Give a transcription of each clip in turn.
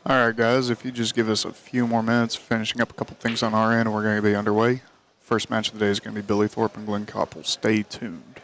Alright, guys, if you just give us a few more minutes, finishing up a couple things on our end, and we're going to be underway. First match of the day is going to be Billy Thorpe and Glenn Koppel. Stay tuned.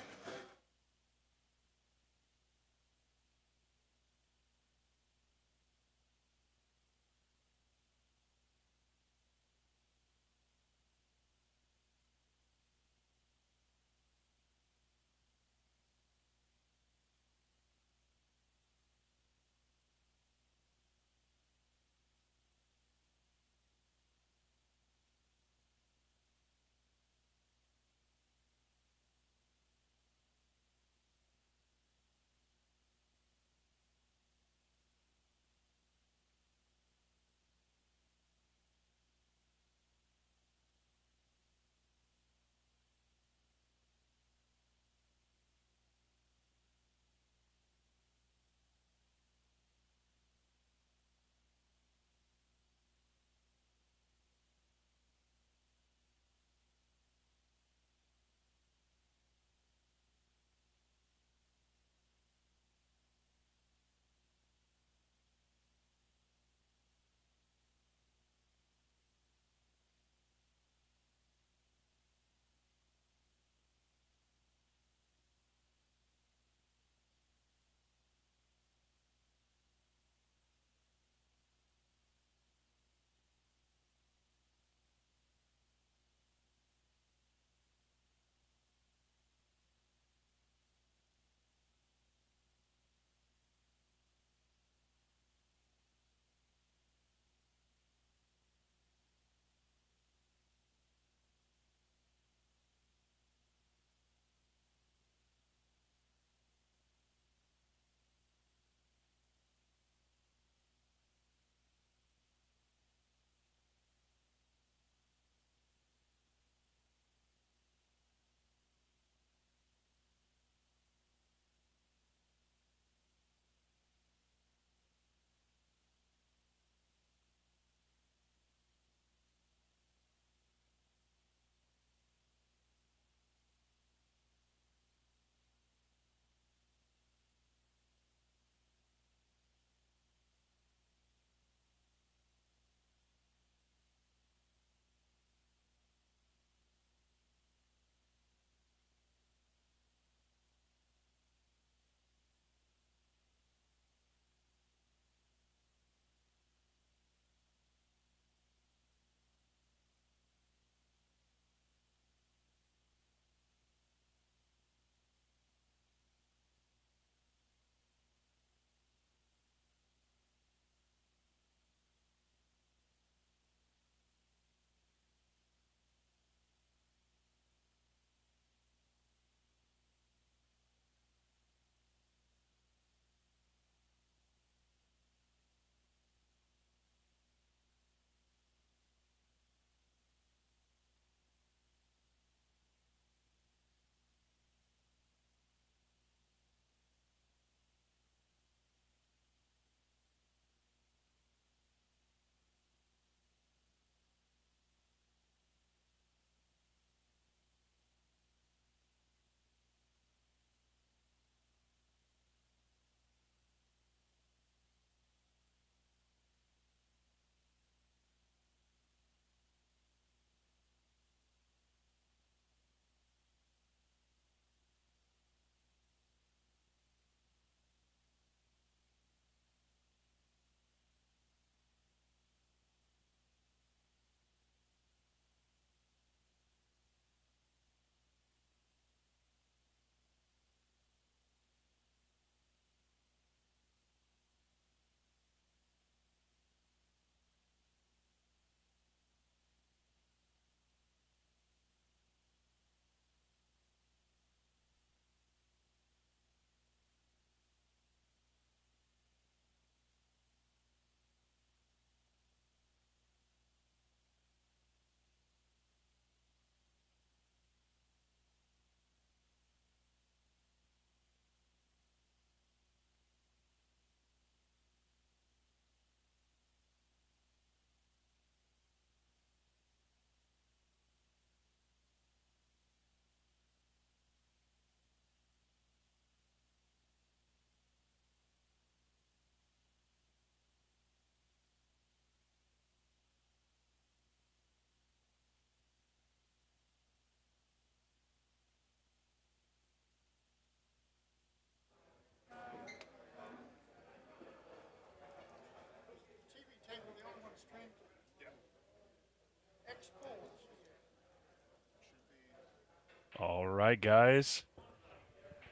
right, guys.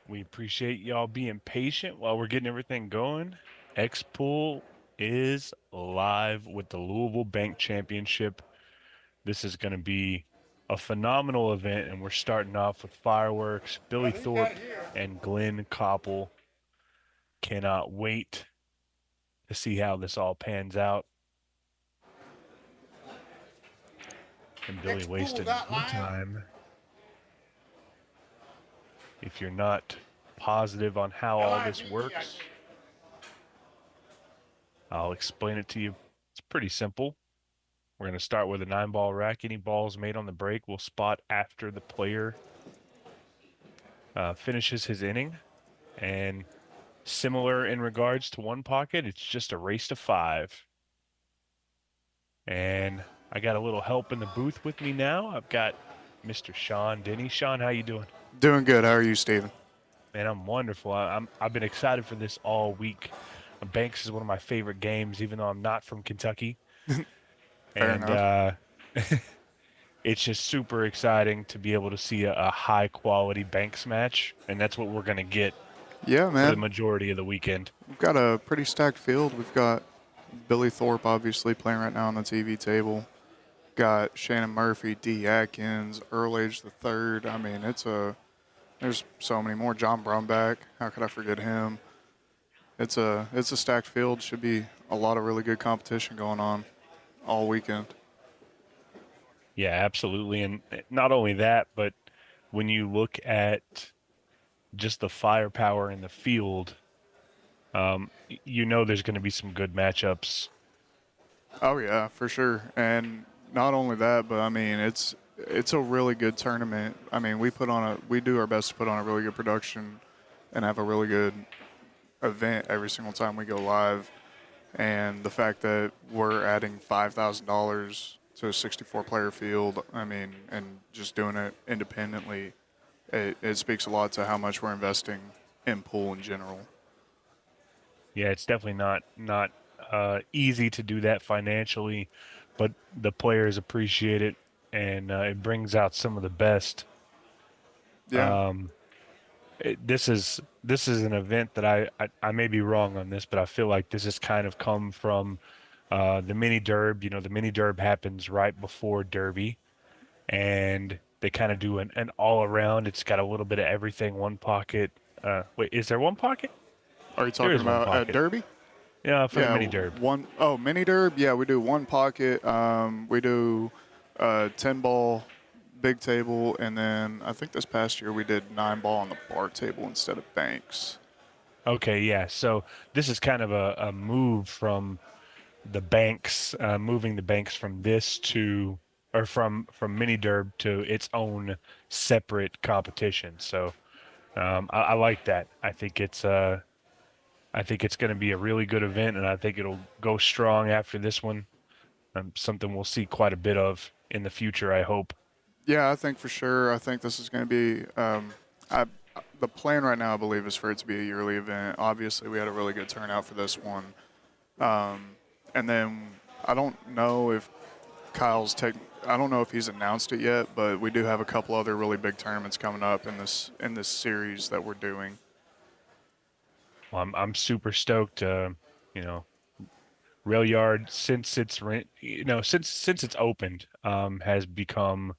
We appreciate y'all being patient while we're getting everything going. X-Pool is live with the Louisville Bank Championship. This is going to be a phenomenal event, and we're starting off with fireworks. Billy Thorpe and Glenn Koppel. Cannot wait to see how this all pans out. And Billy wasted no time. If you're not positive on how all this works, I'll explain it to you. It's pretty simple. We're going to start with a 9-ball rack. Any balls made on the break will spot after the player finishes his inning. And similar in regards to one pocket, it's just a race to 5. And I got a little help in the booth with me now. I've got Mr. Sean Denny. Sean, how you doing? Doing good. How are you, Steven? Man, I'm wonderful. I've been excited for this all week. Banks is one of my favorite games, even though I'm not from Kentucky. Fair And enough. it's just super exciting to be able to see a high quality Banks match, and that's what we're going to get Yeah, for the man. majority of the weekend. We've got a pretty stacked field. We've got Billy Thorpe obviously playing right now on the TV table. Got Shannon Murphy, D. Atkins, Earl Age the Third. I mean, there's so many more. John Brumback. How could I forget him? It's a stacked field. Should be a lot of really good competition going on all weekend. Yeah, absolutely. And not only that, but when you look at just the firepower in the field, you know there's going to be some good matchups. Oh yeah, for sure. And not only that, but I mean it's a really good tournament. I mean we do our best to put on a really good production and have a really good event every single time we go live. And the fact that we're adding $5,000 to a 64 player field, I mean, and just doing it independently, it speaks a lot to how much we're investing in pool in general. Yeah, it's definitely not easy to do that financially, but the players appreciate it, and it brings out some of the best. Yeah. Um, this is an event that I may be wrong on this, but I feel like this has kind of come from the mini derb. You know, the mini derb happens right before Derby, and they kind of do an all around. It's got a little bit of everything. One pocket. Wait, is there one pocket? Are you There talking is one about at pocket. Derby? Yeah, for the Yeah, mini derb. mini derb. Yeah, we do one pocket. We do 10 ball, big table, and then I think this past year we did 9 ball on the bar table instead of banks. Okay, yeah. So this is kind of a move from the banks, moving the banks from this to, or from mini derb to its own separate competition. So I like that. I think it's going to be a really good event, and I think it'll go strong after this one. Something we'll see quite a bit of in the future, I hope. Yeah, I think for sure. I think this is going to be. I, the plan right now, I believe, is for it to be a yearly event. Obviously, we had a really good turnout for this one, and then I don't know if Kyle's take. I don't know if he's announced it yet, but we do have a couple other really big tournaments coming up in this series that we're doing. Well, I'm super stoked. You know, Rail Yard since since it's opened, has become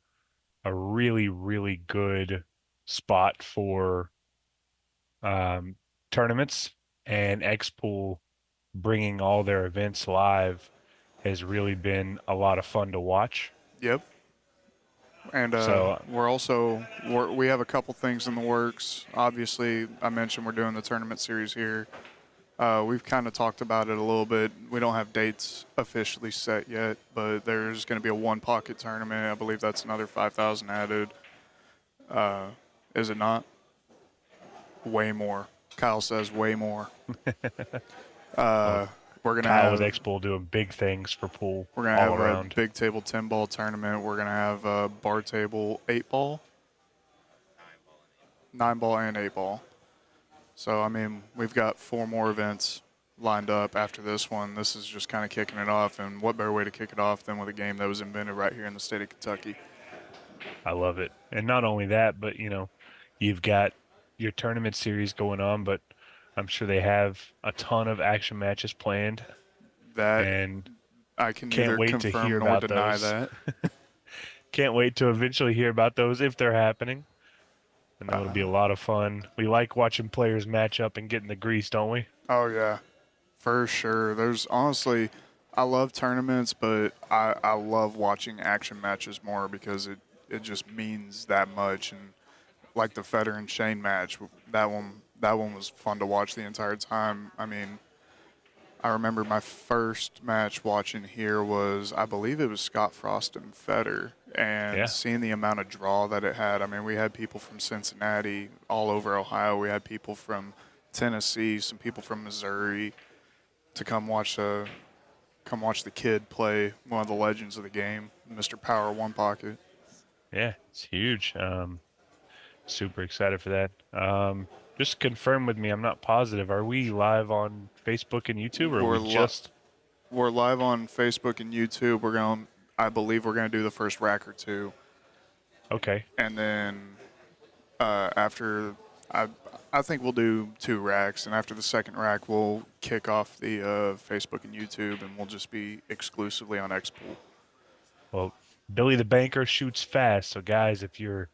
a really good spot for um, tournaments, and X Pool bringing all their events live has really been a lot of fun to watch. Yep. And So we have a couple things in the works. Obviously, I mentioned we're doing the tournament series here. We've kind of talked about it a little bit. We don't have dates officially set yet, but there's going to be a one pocket tournament. I believe that's another 5,000 added. Is it not? Way more. Kyle says way more. well, We're gonna Kyle with have X Pool doing big things for pool we're gonna all have a around. big table 10 ball tournament. We're gonna have a bar table 8 ball, 9 ball, and 8 ball. So I mean, we've got 4 more events lined up after this one. This is just kind of kicking it off, and what better way to kick it off than with a game that was invented right here in the state of Kentucky? I love it. And not only that, but You've got your tournament series going on, but I'm sure they have a ton of action matches planned, That and I can can't neither wait to hear confirm nor about deny those. that. Can't wait to eventually hear about those if they're happening. I know it'll be Uh, a lot of fun. We like watching players match up and get in the grease, don't we? oh yeah, for sure. There's honestly, I love tournaments, but I love watching action matches more because it just means that much. And like the Federer and Shane match, that one was fun to watch the entire time. I mean, I remember my first match watching here was, I believe it was Scott Frost and Federer, and Yeah. seeing the amount of draw that it had. I mean, we had people from Cincinnati, all over Ohio. We had people from Tennessee, some people from Missouri to come watch the kid play one of the legends of the game, Mr. Power One Pocket. Yeah, it's huge. Super excited for that. Just confirm with me, I'm not positive. Are we live on Facebook and YouTube, or are We're we li- just we're live on Facebook and YouTube. I believe we're gonna do the first rack or two, okay? and then after I I think we'll do two racks, and after the second rack, we'll kick off the Facebook and YouTube, and we'll just be exclusively on Xpool. Well, Billy the Banker shoots fast. So guys, if you're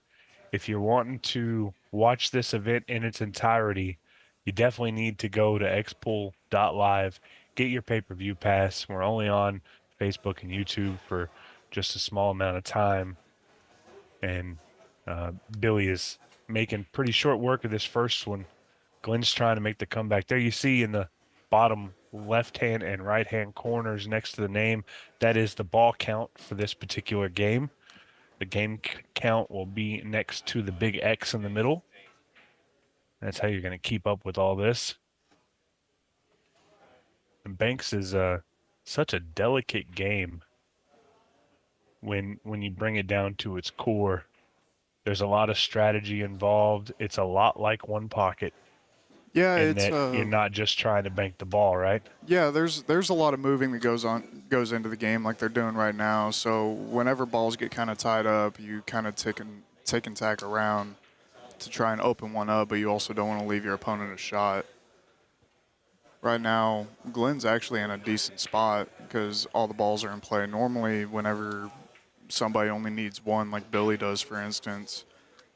wanting to watch this event in its entirety, you definitely need to go to xpool.live, get your pay-per-view pass. We're only on Facebook and YouTube for just a small amount of time, and Billy is making pretty short work of this first one. Glenn's trying to make the comeback. There you see in the bottom left hand and right hand corners next to the name, that is the ball count for this particular game. The game count will be next to the big X in the middle. That's how you're going to keep up with all this. And Banks is such a delicate game when you bring it down to its core. There's a lot of strategy involved. It's a lot like one pocket Yeah, in it's that you're not just trying to bank the ball, right? yeah. There's a lot of moving that goes into the game like they're doing right now. So whenever balls get kind of tied up, you kind of take and tack around to try and open one up, but you also don't want to leave your opponent a shot. Right now, Glenn's actually in a decent spot because all the balls are in play. Normally, whenever somebody only needs one, like Billy does, for instance,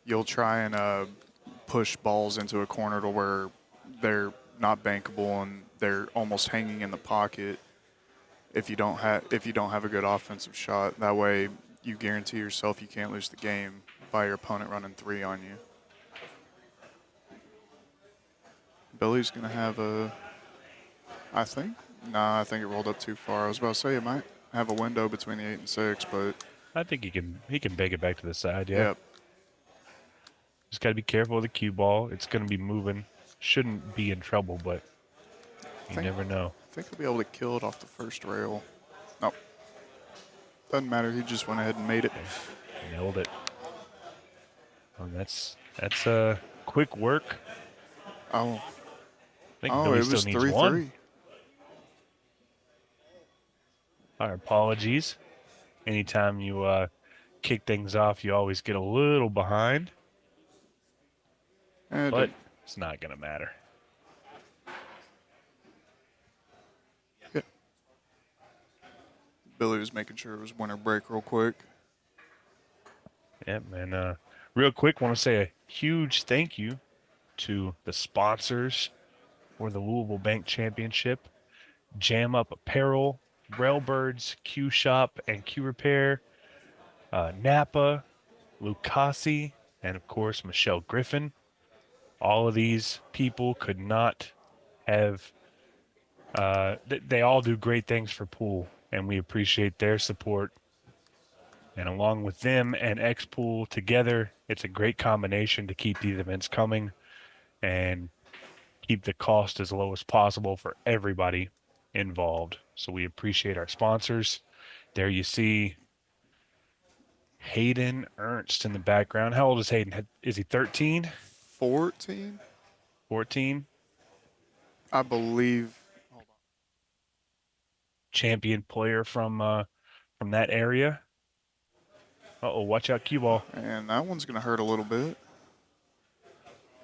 you'll try and push balls into a corner to where they're not bankable and they're almost hanging in the pocket if you don't have a good offensive shot. That way, you guarantee yourself you can't lose the game by your opponent running three on you. Billy's gonna have a, I think. Nah, I think it rolled up too far. I was about to say it might have a window between the 8 and 6, but I think he can bake it back to the side, yeah. yeah, Just got to be careful with the cue ball. It's going to be moving. Shouldn't be in trouble, but I you think never know. I think he'll be able to kill it off the first rail. No, doesn't matter. He just went ahead and made it. Okay. Nailed it. That's quick work. Oh, I think oh, Billy it still was needs one. 3-3. Our apologies. Anytime you kick things off, you always get a little behind, And it but didn't. it's not going to matter. Yeah. Billy was making sure it was winter break real quick. Yeah, man. Real quick, want to say a huge thank you to the sponsors for the Louisville Bank Championship. Jam Up Apparel, Railbirds, Q Shop, and Q Repair, Napa, Lucasi, and of course Michelle Griffin. All of these people could not have. They all do great things for pool, and we appreciate their support. And along with them and X Pool together, it's a great combination to keep these events coming and keep the cost as low as possible for everybody involved. So we appreciate our sponsors. There you see Hayden Ernst in the background. How old is Hayden? Is he 13, 14, 14? I believe. Hold Champion player from that area. Uh-oh, watch out, cue ball. on. And that one's gonna hurt a little bit.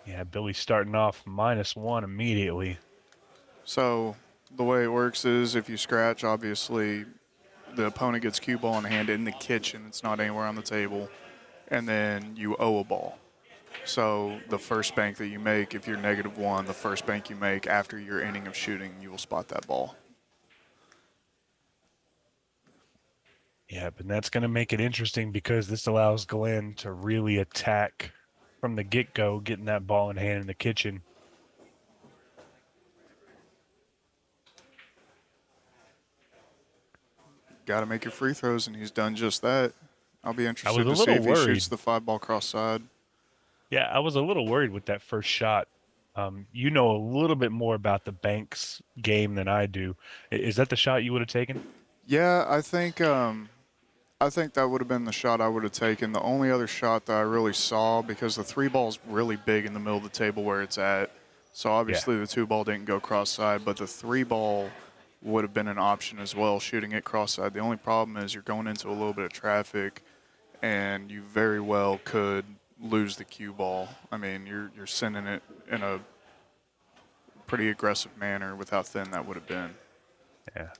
Yeah, Billy's starting off -1 immediately. So the way it works is if you scratch, obviously the opponent gets cue ball in hand in the kitchen. It's not anywhere on the table. And then you owe a ball. So the first bank that you make, if you're -1, the first bank you make after your inning of shooting, you will spot that ball. Yeah, but that's going to make it interesting because this allows Glenn to really attack from the get-go, getting that ball in hand in the kitchen. Got to make your free throws, and he's done just that. I'll be I was interested a to see little if he worried. shoots the 5 ball cross side. Yeah, I was a little worried with that first shot. You know a little bit more about the Banks game than I do. Is that the shot you would have taken? Yeah, I think that would have been the shot I would have taken. The only other shot that I really saw, because the 3 ball's really big in the middle of the table where it's at. So Yeah. obviously the 2 ball didn't go cross side, but the 3 ball would have been an option as well, shooting it cross side. The only problem is you're going into a little bit of traffic, and you very well could lose the cue ball. I mean, you're sending it in a pretty aggressive manner with how thin that would have been. Yeah.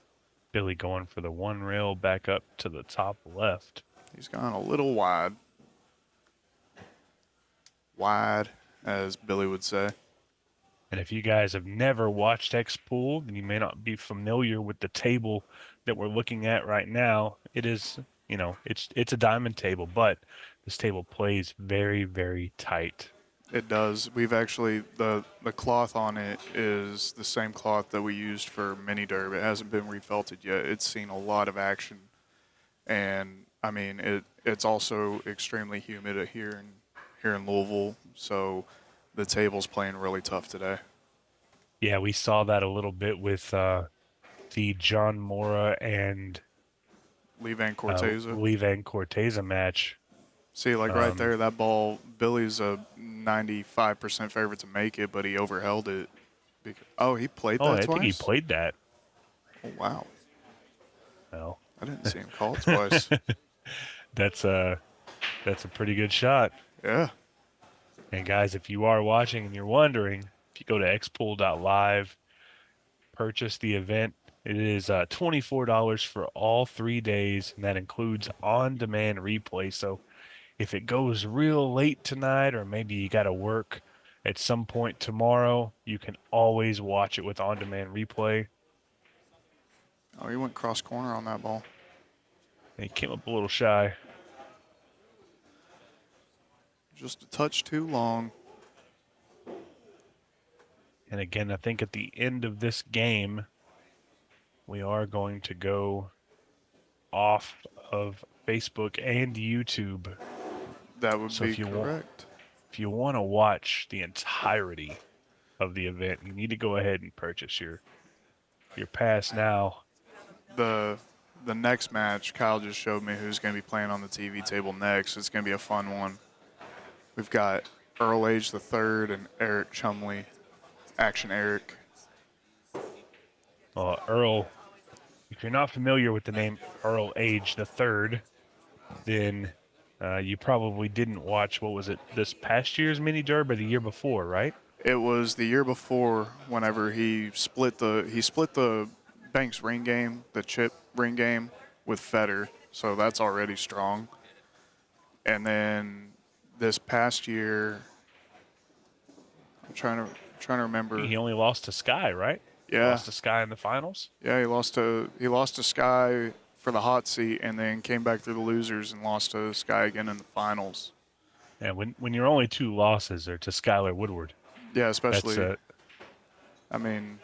Billy going for the one rail back up to the top left. He's gone a little wide. Wide, as Billy would say. And if you guys have never watched X Pool, then you may not be familiar with the table that we're looking at right now. It is, it's a diamond table, but this table plays very, very tight. It does. We've actually the cloth on it is the same cloth that we used for mini derb. It hasn't been refelted yet. It's seen a lot of action, and I mean it's also extremely humid here in Louisville, so the table's playing really tough today. Yeah, we saw that a little bit with the John Mora and Lee Van Corteza. Lee Van Corteza match. See, like right Um, there, that ball, Billy's a 95% favorite to make it, but he overheld it. Oh, he played oh, that I think he twice? played that. Oh, wow. Well, I didn't see him call it twice. that's a that's a pretty good shot. Yeah. And guys, if you are watching and you're wondering, if you go to xpool.live, purchase the event. It is $24 for all 3 days, and that includes on-demand replay. So if it goes real late tonight, or maybe you got to work at some point tomorrow, you can always watch it with on-demand replay. Oh, he went cross corner on that ball. And he came up a little shy. Just a touch too long. And again, I think at the end of this game, we are going to go off of Facebook and YouTube. That would So be correct. if you want to watch the entirety of the event, you need to go ahead and purchase your pass now. The next match, Kyle just showed me who's going to be playing on the TV table next. It's going to be a fun one. We've got Earl Age the Third and Eric Chumley. Action Eric. Earl, if you're not familiar with the name Earl Age the Third, then you probably didn't watch, what was it, this past year's mini derb or the year before, right? It was the year before whenever he split the Banks ring game, the chip ring game with Feder. So that's already strong. And then this past year, I'm trying to remember. He only lost to Sky, right? Yeah. Lost to Sky in the finals. Yeah, he lost to Sky for the hot seat, and then came back through the losers and lost to Sky again in the finals. And when your only two losses are to Skylar Woodward, Yeah, especially. that's I mean,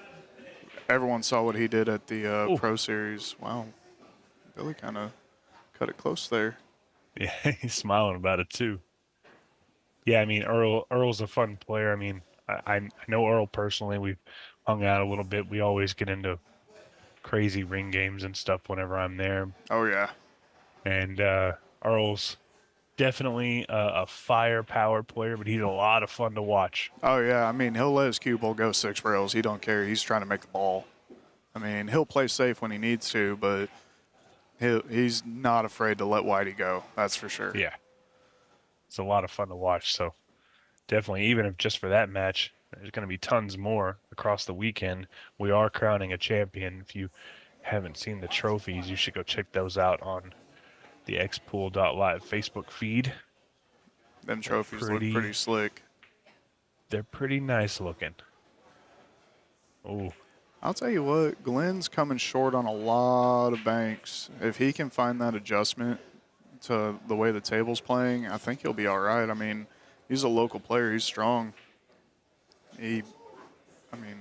everyone saw what he did at the Ooh. Pro Series. Wow, Billy kind of cut it close there. yeah, he's smiling about it too. Yeah, I mean Earl's a fun player. I mean, I know Earl personally. We've hung out a little bit. We always get into crazy ring games and stuff whenever I'm there. Oh yeah, And Earl's definitely a firepower player, but he's a lot of fun to watch. oh yeah. I mean, he'll let his cue ball go 6 rails. He don't care. He's trying to make the ball. I mean, he'll play safe when he needs to, but he's not afraid to let Whitey go. That's for sure. Yeah, it's a lot of fun to watch. So definitely. Even if just for that match, there's going to be tons more across the weekend. We are crowning a champion. If you haven't seen the trophies, you should go check those out on the xpool.live Facebook feed. Them They're trophies look pretty, pretty slick. they're pretty nice looking. Oh, I'll tell you what, Glenn's coming short on a lot of banks. If he can find that adjustment to the way the table's playing, I think he'll be all right. I mean, he's a local player. He's strong. I mean,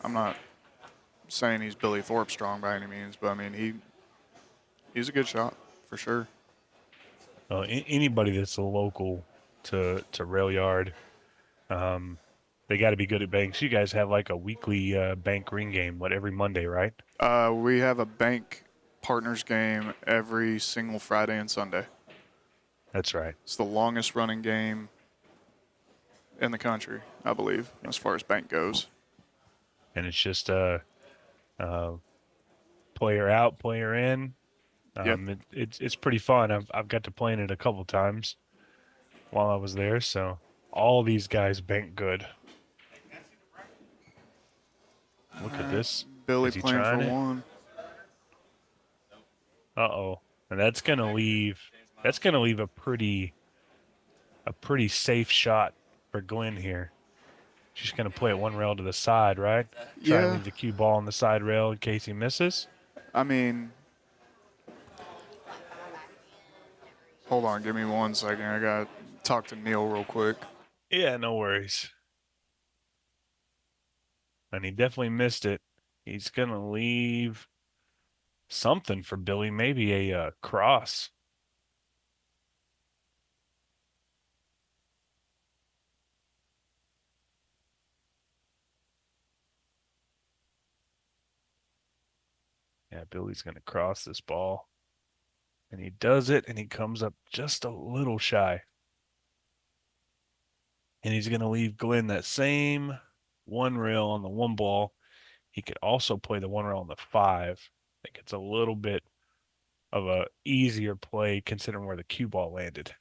I'm not saying he's Billy Thorpe strong by any means, but I mean, he's a good shot for sure. anybody that's a local to Rail Yard, um, they got to be good at banks. You guys have like a weekly bank ring game, every Monday, right? We have a bank partners game every single Friday and Sunday. That's right. It's the longest running game in the country, I believe, as far as bank goes. And it's just uh, player out, player in. Yep. It's pretty fun. I've got to play in it a couple times while I was there. So all these guys bank good. Look at this. Billy Is he playing for trying it? one. Uh-oh. And that's gonna leave a pretty safe shot for Glenn here. She's gonna play it one rail to the side, right? Try and Yeah. leave the cue ball on the side rail in case he misses. I mean, hold on, give me 1 second. I got to talk to Neil real quick. Yeah, no worries. And he definitely missed it. He's gonna leave something for Billy, maybe a cross. Yeah, Billy's gonna cross this ball. And he does it, and he comes up just a little shy. And he's gonna leave Glenn that same one rail on the one ball. He could also play the one rail on the five. I think it's a little bit of a easier play considering where the cue ball landed.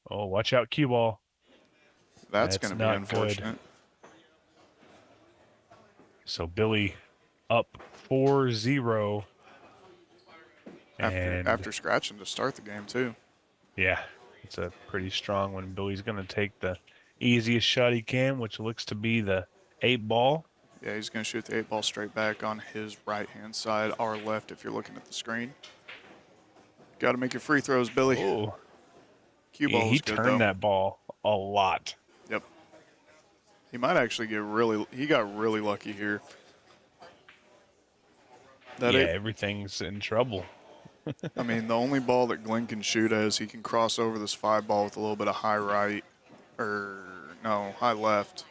Oh, watch out, cue ball. That's That's going to be not good. unfortunate. So Billy up 4-0. And After scratching to start the game, too. yeah, it's a pretty strong one. Billy's going to take the easiest shot he can, which looks to be the 8-ball. Yeah, he's going to shoot the 8 ball straight back on his right-hand side, our left if you're looking at the screen. Got to make your free throws, Billy. Oh, Cue ball he was good, turned though. that ball a lot. Yep. He might actually he got really lucky here. Yeah, everything's in trouble. I mean, the only ball that Glenn can shoot is he can cross over this 5 ball with a little bit of high right, high left.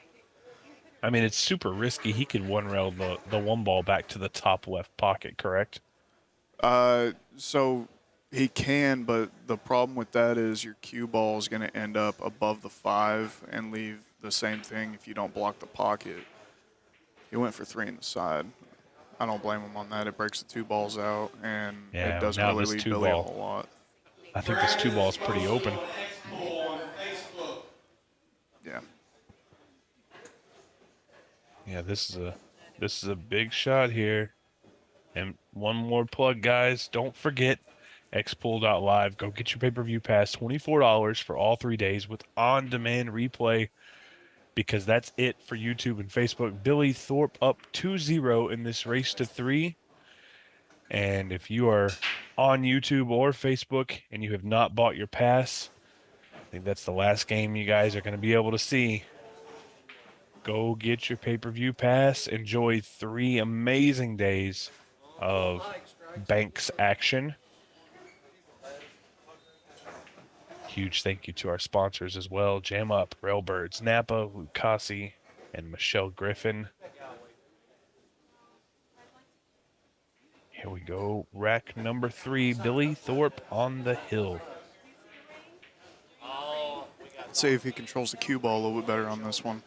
I mean, it's super risky. He could one rail the one ball back to the top left pocket, correct? So he can, but the problem with that is your cue ball is going to end up above the 5 and leave the same thing if you don't block the pocket. He went for 3 in the side. I don't blame him on that. It breaks the 2 balls out, and Yeah, it doesn't now really this leave 2 Billy a ball. whole lot. I think this 2 ball is pretty open. Yeah. Yeah, this is a big shot here. And one more plug, guys. Don't forget xpool.live. Go get your pay-per-view pass, $24 for all 3 days with on-demand replay, because that's it for YouTube and Facebook. Billy Thorpe up 2-0 in this race to 3. And if you are on YouTube or Facebook and you have not bought your pass, I think that's the last game you guys are going to be able to see. Go get your pay-per-view pass. Enjoy 3 amazing days of Banks action. Huge thank you to our sponsors as well. Jam Up, Railbirds, Napa, Lucasi, and Michelle Griffin. Here we go. Rack number 3, Billy Thorpe on the hill. Let's see if he controls the cue ball a little bit better on this one.